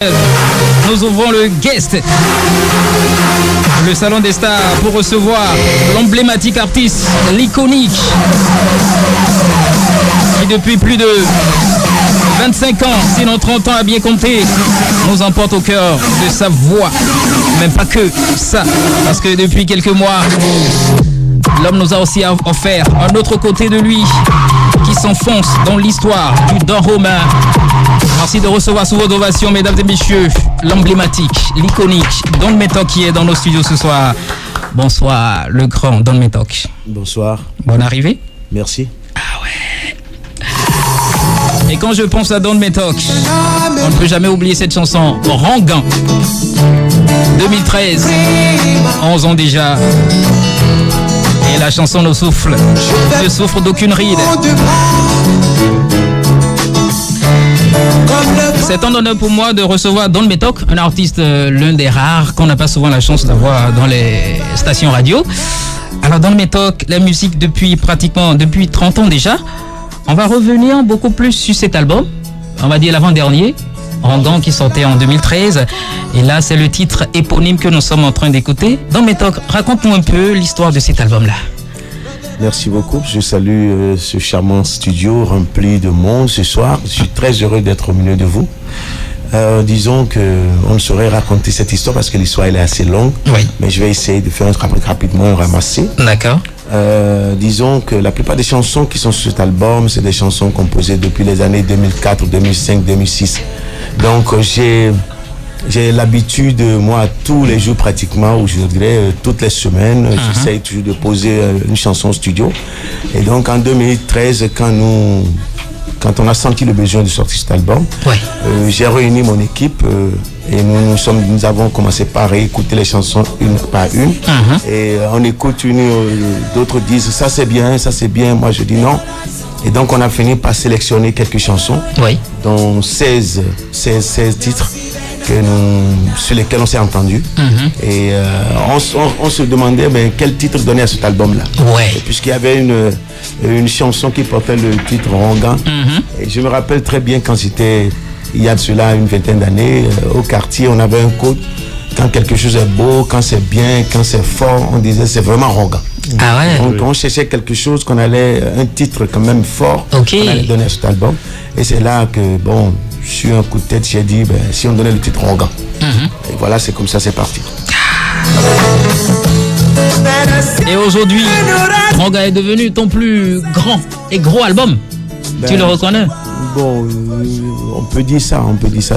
Nous ouvrons le guest, le salon des stars, pour recevoir l'emblématique artiste, l'iconique, qui depuis plus de 25 ans, sinon 30 ans à bien compter, nous emporte au cœur de sa voix. Même pas que ça, parce que depuis quelques mois, l'homme nous a aussi offert un autre côté de lui qui s'enfonce dans l'histoire du don romain. Merci de recevoir sous vos ovations, mesdames et messieurs, l'emblématique, l'iconique Don Metok qui est dans nos studios ce soir. Bonsoir, le grand Don Metok. Bonsoir. Bonne arrivée. Merci. Ah ouais. Et quand je pense à Don Metok, on ne peut jamais oublier cette chanson, Rangan. 2013, 11 ans déjà. Et la chanson ne souffre d'aucune ride. C'est un honneur pour moi de recevoir Don Metok, un artiste l'un des rares qu'on n'a pas souvent la chance d'avoir dans les stations radio. Alors Don Metok, la musique depuis 30 ans déjà. On va revenir beaucoup plus sur cet album, on va dire l'avant-dernier, Rangan, qui sortait en 2013. Et là, c'est le titre éponyme que nous sommes en train d'écouter. Don Metok, raconte-nous un peu l'histoire de cet album-là. Merci beaucoup. Je salue ce charmant studio rempli de monde ce soir. Je suis très heureux d'être au milieu de vous. Disons qu'on ne saurait raconter cette histoire parce que l'histoire elle est assez longue. Oui. Mais je vais essayer de faire rapidement un ramassé. D'accord. Disons que la plupart des chansons qui sont sur cet album, c'est des chansons composées depuis les années 2004, 2005, 2006. Donc j'ai l'habitude, moi, tous les jours pratiquement, ou je dirais toutes les semaines, j'essaye toujours de poser une chanson au studio. Et donc en 2013, quand on a senti le besoin de sortir cet album, ouais. J'ai réuni mon équipe et nous avons commencé par réécouter les chansons une par une. Et on écoute d'autres disent ça c'est bien, moi je dis non. Et donc on a fini par sélectionner quelques chansons, oui. dont 16 titres sur lesquels on s'est entendu. Et on se demandait quel titre donner à cet album-là. Ouais. Puisqu'il y avait une chanson qui portait le titre Rangan. Et je me rappelle très bien quand j'étais, il y a de cela une vingtaine d'années, au quartier, on avait un code. Quand quelque chose est beau, quand c'est bien, quand c'est fort, on disait c'est vraiment Rangan. Ah ouais. Donc on cherchait quelque chose un titre quand même fort, okay. qu'on allait donner à cet album. Et c'est là que, sur un coup de tête, j'ai dit, si on donnait le titre Rangan. Et voilà, c'est comme ça, c'est parti. Et aujourd'hui, Rangan est devenu ton plus grand et gros album. Tu le reconnais? Bon, on peut dire ça.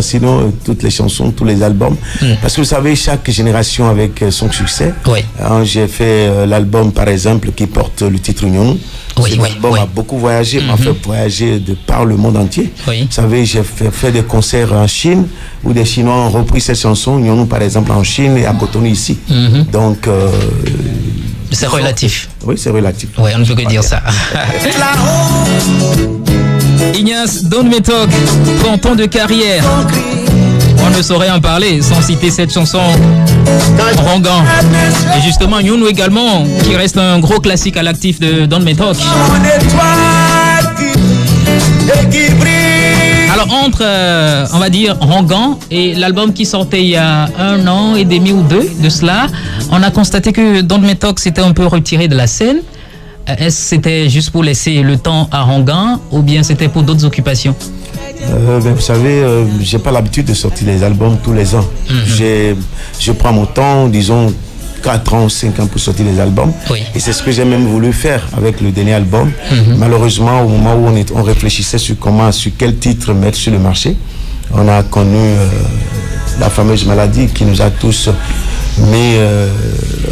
Sinon, toutes les chansons, tous les albums. Parce que vous savez, chaque génération avec son succès. Oui. J'ai fait l'album, par exemple, qui porte le titre Nyonou. L'album a beaucoup voyagé, m'a fait voyager de par le monde entier. Oui. Vous savez, j'ai fait des concerts en Chine où des Chinois ont repris cette chanson, Nyonou, par exemple, en Chine et à Cotonou ici. Donc... c'est relatif. Oui, c'est relatif. Oui, on ne peut que dire ça. Ignace Don Metok, 30 ans de carrière. On ne saurait en parler sans citer cette chanson Rangan. Et justement, Nyonou également, qui reste un gros classique à l'actif de Don Metok. Alors entre, on va dire, Rangan et l'album qui sortait il y a 1 an et demi ou 2 de cela, on a constaté que Don Metok s'était un peu retiré de la scène. Est-ce que c'était juste pour laisser le temps à Rangan ou bien c'était pour d'autres occupations? Vous savez, j'ai pas l'habitude de sortir des albums tous les ans. Je prends mon temps, disons 4 ans, 5 ans pour sortir des albums. Oui. Et c'est ce que j'ai même voulu faire avec le dernier album. Malheureusement, au moment où on réfléchissait sur quel titre mettre sur le marché, on a connu la fameuse maladie qui nous a tous mis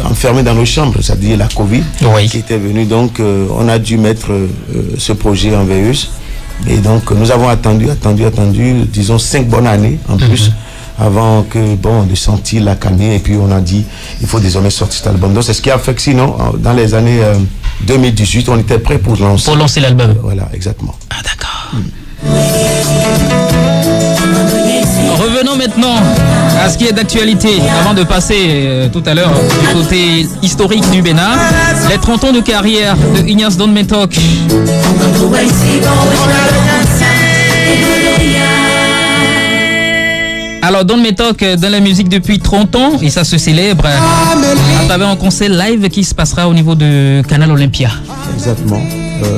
enfermés dans nos chambres, c'est-à-dire la Covid, oui. qui était venue. Donc, on a dû mettre ce projet en veilleuse. Et donc, nous avons attendu, disons 5 bonnes années en plus, avant de sentir la canée. Et puis, on a dit, il faut désormais sortir cet album. Donc, c'est ce qui a fait que sinon, dans les années 2018, on était prêt pour lancer. Pour lancer l'album. Voilà, exactement. Ah, d'accord. Revenons maintenant à ce qui est d'actualité, avant de passer tout à l'heure du côté historique du Bénin. Les 30 ans de carrière de Ignace Don Metok. Alors, Don Métoc, dans la musique depuis 30 ans, et ça se célèbre à travers un concert live qui se passera au niveau de Canal Olympia. Exactement.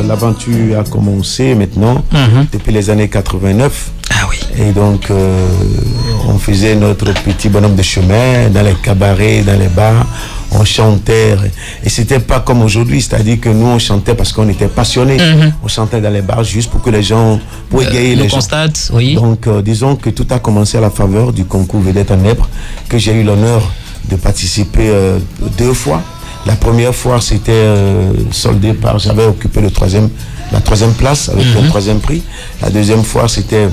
L'aventure a commencé maintenant, depuis les années 89. Ah oui. Et donc, on faisait notre petit bonhomme de chemin dans les cabarets, dans les bars. On chantait. Et c'était pas comme aujourd'hui, c'est-à-dire que nous, on chantait parce qu'on était passionnés. On chantait dans les bars juste pour que les gens, pour égayer les gens. Constate, oui. Donc, disons que tout a commencé à la faveur du concours Vedette en Nèbres, que j'ai eu l'honneur de participer 2 fois. La première fois, c'était soldé par, j'avais occupé la 3e place avec le 3e prix. La deuxième fois, c'était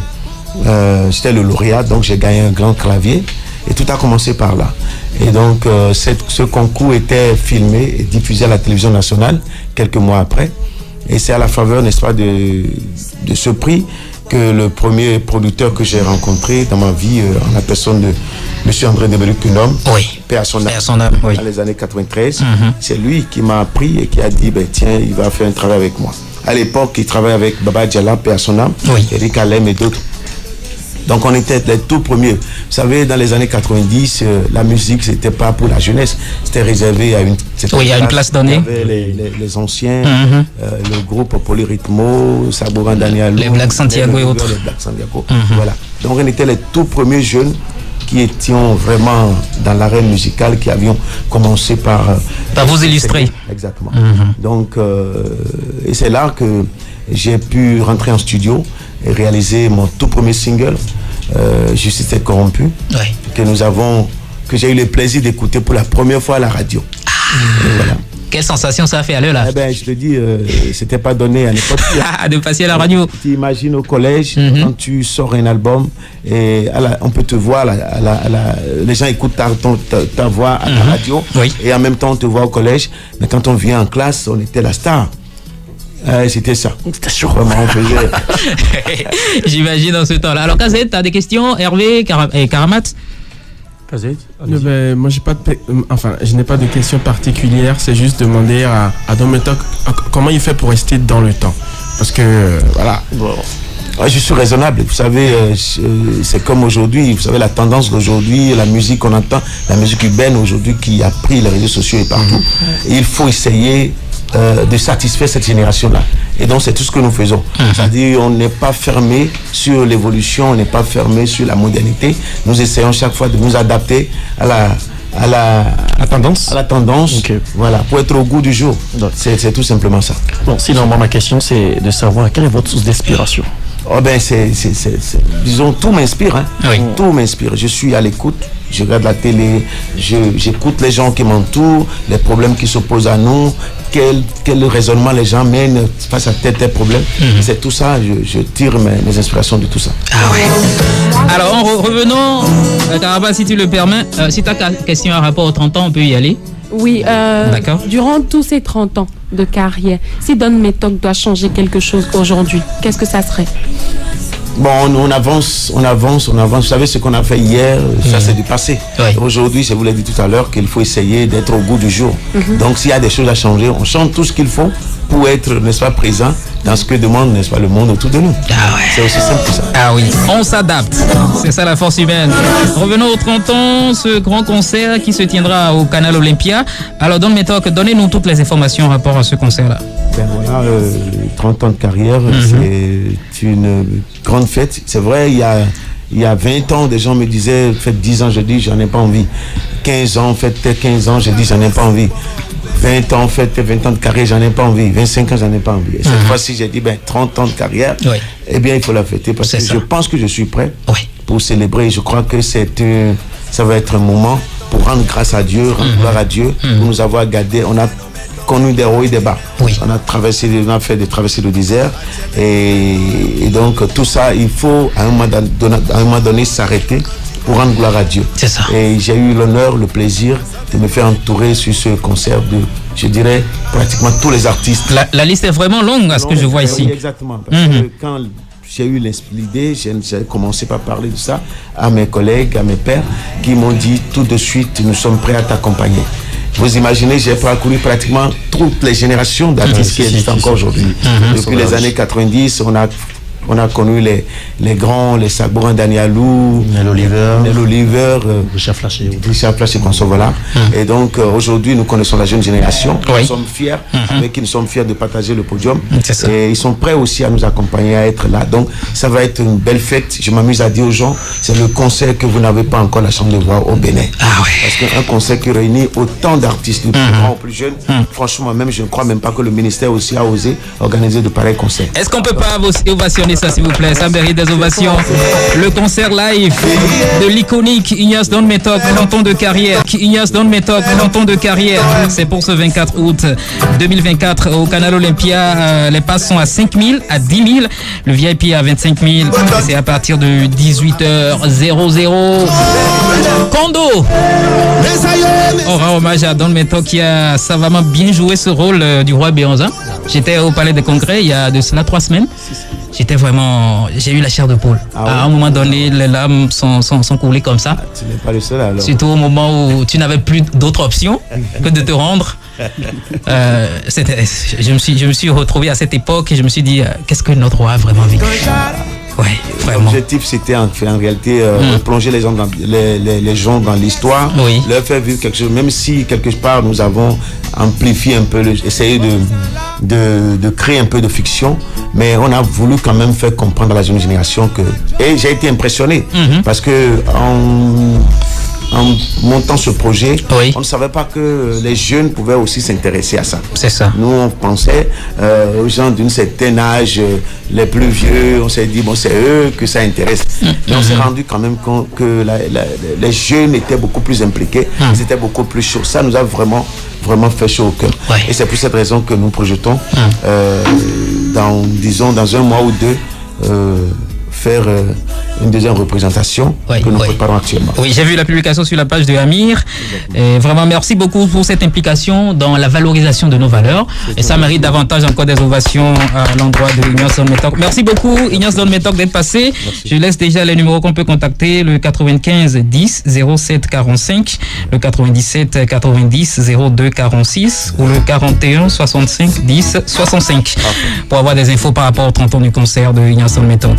le lauréat, donc j'ai gagné un grand clavier. Et tout a commencé par là. Et donc, ce concours était filmé et diffusé à la télévision nationale quelques mois après. Et c'est à la faveur, n'est-ce pas, de ce prix que le premier producteur que j'ai rencontré dans ma vie, en la personne de M. André Debeluc-Kunom, paix à son âme, oui. Dans les années 93, c'est lui qui m'a appris et qui a dit, ben, tiens, il va faire un travail avec moi. À l'époque, il travaillait avec Baba Djala, paix à son âme, Eric Alem et d'autres. Donc on était les tout premiers. Vous savez, dans les années 90, la musique, c'était pas pour la jeunesse. C'était réservé à une place donnée. Il y avait les anciens, le groupe Polyrythmo, Sabouran Daniel, les Black Santiago et autres. Les Black Santiago. Voilà. Donc on était les tout premiers jeunes qui étions vraiment dans l'arène musicale, qui avions commencé par vous illustrer. Exactement. Donc, et c'est là que j'ai pu rentrer en studio et réaliser mon tout premier single, Justice est corrompue, que j'ai eu le plaisir d'écouter pour la première fois à la radio. Voilà. Quelle sensation ça a fait à l'heure là? Eh ben, je te dis, c'était pas donné à n'importe qui. De passer à la radio. Tu imagines au collège, quand tu sors un album, et on peut te voir, les gens écoutent ta voix à la radio, et en même temps on te voit au collège, mais quand on vient en classe, on était la star. C'était ça. C'était sûr. Vraiment, on faisait. J'imagine dans ce temps-là. Alors, Kazet, tu as des questions? Hervé et Karamat? Kazet? Moi, je n'ai pas de questions particulières. C'est juste demander à Don Métoc comment il fait pour rester dans le temps. Parce que, voilà. Bon. Je suis raisonnable. Vous savez, c'est comme aujourd'hui. Vous savez, la tendance d'aujourd'hui, la musique qu'on entend, la musique urbaine aujourd'hui qui a pris les réseaux sociaux et partout. Et il faut essayer de satisfaire cette génération-là. Et donc, c'est tout ce que nous faisons. C'est-à-dire, on n'est pas fermé sur l'évolution, on n'est pas fermé sur la modernité. Nous essayons chaque fois de nous adapter à la tendance. Okay. Voilà, pour être au goût du jour. C'est tout simplement ça. Bon, sinon, moi, ma question, c'est de savoir quelle est votre source d'inspiration. Oh ben, disons, tout m'inspire. Hein. Oui. Tout m'inspire. Je suis à l'écoute. Je regarde la télé, j'écoute les gens qui m'entourent, les problèmes qui s'opposent à nous, quel raisonnement les gens mènent face à tel problème. C'est tout ça, je tire mes inspirations de tout ça. Ah oui. Alors, revenons, Karaba, si tu le permets, si tu as question à rapport aux 30 ans, on peut y aller. Oui, d'accord. Durant tous ces 30 ans de carrière, si Don Métoc doit changer quelque chose aujourd'hui, qu'est-ce que ça serait? Bon, on avance. Vous savez, ce qu'on a fait hier, ça c'est du passé. Oui. Aujourd'hui, je vous l'ai dit tout à l'heure, qu'il faut essayer d'être au goût du jour. Donc, s'il y a des choses à changer, on change tout ce qu'il faut pour être, n'est-ce pas, présent dans ce que demande, n'est-ce pas, le monde autour de nous. Ah ouais. C'est aussi simple que ça. Ah oui, on s'adapte. C'est ça la force humaine. Revenons aux 30 ans, ce grand concert qui se tiendra au Canal Olympia. Alors, Don Métoc, donnez-nous toutes les informations en rapport à ce concert-là. Ben voilà, 30 ans de carrière, c'est une grande fête. C'est vrai, il y a 20 ans, des gens me disaient, faites 10 ans, je dis, j'en ai pas envie. 15 ans, faites 15 ans, je dis, j'en ai pas envie. 20 ans, faites 20 ans de carrière, j'en ai pas envie. 25 ans, j'en ai pas envie. Et cette fois-ci, j'ai dit, 30 ans de carrière, eh bien, il faut la fêter parce que je pense que je suis prêt pour célébrer. Je crois que ça va être un moment pour rendre grâce à Dieu, rendre gloire à Dieu, pour nous avoir gardé. On a connu des hauts et des bas. On a fait des traversées de désert et donc tout ça, il faut à un moment donné s'arrêter pour rendre gloire à Dieu. C'est ça. Et j'ai eu l'honneur, le plaisir de me faire entourer sur ce concert de, je dirais, pratiquement tous les artistes. La liste est vraiment longue à ce que je vois ici. Oui, exactement. Parce que quand j'ai eu l'idée, j'ai commencé par parler de ça à mes collègues, à mes pairs, qui m'ont dit tout de suite, nous sommes prêts à t'accompagner. Vous imaginez, j'ai parcouru pratiquement toutes les générations d'artistes qui existent encore aujourd'hui. Depuis les années 90, on a On a connu les grands, les Sabourin Danielou, Nel Oliver, Richard Flaché, qu'on voilà. Et donc aujourd'hui, nous connaissons la jeune génération. Oui. Nous sommes fiers, avec qui nous sommes fiers de partager le podium. C'est ça. Et ils sont prêts aussi à nous accompagner, à être là. Donc ça va être une belle fête. Je m'amuse à dire aux gens, c'est le concert que vous n'avez pas encore la chance de voir au Bénin. Ah ouais. Parce qu'un concert qui réunit autant d'artistes, du plus grand au plus jeune, franchement, même je ne crois même pas que le ministère aussi a osé organiser de pareils concerts. Est-ce qu'on peut pas ovationner ça, s'il vous plaît? Ça mérite des ovations. Le concert live de l'iconique Ignace Don Métoc, 30 ans de carrière. Ignace Don Métoc, 30 ans de carrière. C'est pour ce 24 août 2024 au Canal Olympia. Les passes sont à 5 000, à 10 000. Le VIP à 25 000. C'est à partir de 18h00. Kondo aura hommage à Don Métoc qui a savamment bien joué ce rôle du roi Béanzin. J'étais au Palais des Congrès il y a de cela 3 semaines. J'ai eu la chair de poule. À un moment donné, les larmes sont coulées comme ça. Tu n'es pas le seul alors. Surtout au moment où tu n'avais plus d'autre option que de te rendre. Je me suis retrouvé à cette époque et je me suis dit, qu'est-ce que notre roi a vraiment vécu? Ouais, vraiment. L'objectif, c'était en réalité plonger les gens dans l'histoire, Oui. leur faire vivre quelque chose, même si quelque part nous avons amplifié un peu, essayé de créer un peu de fiction, mais on a voulu quand même faire comprendre à la jeune génération que... Et j'ai été impressionné, parce que en montant ce projet, Oui. on ne savait pas que les jeunes pouvaient aussi s'intéresser à ça. C'est ça. Nous, on pensait aux gens d'un certain âge, les plus vieux, on s'est dit, bon, c'est eux que ça intéresse. Mais on s'est rendu quand même compte que les jeunes étaient beaucoup plus impliqués, ils étaient beaucoup plus chauds. Ça nous a vraiment fait chaud au cœur. Ouais. Et c'est pour cette raison que nous projetons, dans un mois ou deux, faire une deuxième représentation que nous préparons actuellement. Oui, j'ai vu la publication sur la page de Amir. Et vraiment, merci beaucoup pour cette implication dans la valorisation de nos valeurs. Et ça mérite davantage encore des ovations à l'endroit de Ignace Don Métoc. Merci beaucoup, Ignace Don Métoc, d'être passé. Merci. Je laisse déjà les numéros qu'on peut contacter, le 95 10 07 45, le 97 90 02 46 ou le 41 65 10 65 pour avoir des infos par rapport aux 30 ans du concert de Ignace Don Métoc.